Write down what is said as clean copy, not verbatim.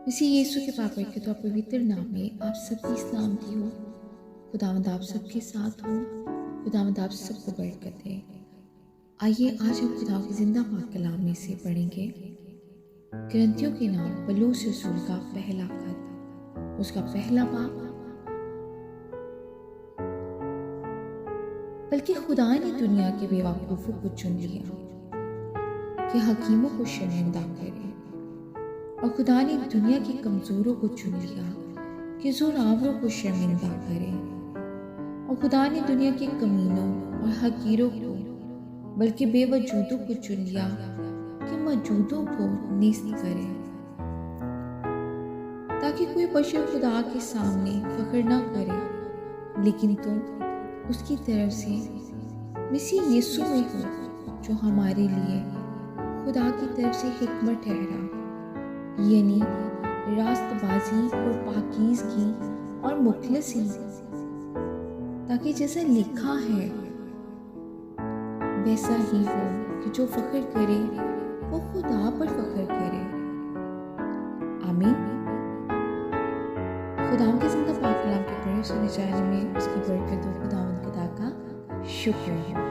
इसी यीशु के पाक के तो पवित्र नाम में आप सबकी सलामती हो। खुदावंद आप सबके साथ हो। खुदावंद आप सबको बरकत दे। आइए आज हम खुदा के जिंदा पाक कलाम में से पढ़ेंगे ग्रंथियों के नाम पौलुस रसूल का पहला खत, उसका पहला बाब। बल्कि खुदा ने दुनिया के बेवकूफों को चुन लिया कि हकीमों को शर्मिंदा करे, और खुदा ने दुनिया के कमजोरों को चुन लिया कि जोरावरों को शर्मिंदा करे। और खुदा ने दुनिया के कमीनों और हकीरों को बल्कि बेवजूदों को चुन लिया कि मौजूदों को निस्त करे, ताकि कोई बशर खुदा के सामने फख्र ना करे, लेकिन तुम उसकी तरफ से मसीह यीशु में हो, जो हमारे लिए खुदा की तरफ से हिकमत ठहरा, यानी रास्तबाजी और पाकीज़गी और मुखलसी, ताकि जैसा लिखा है वैसा ही हो कि जो फख्र करे वो खुदा पर फख्र करे। आमीन। खुदा के जिंदा पाक कलाम के पढ़े सुने जाने में उसकी बरकत और खुदा का शुक्र है।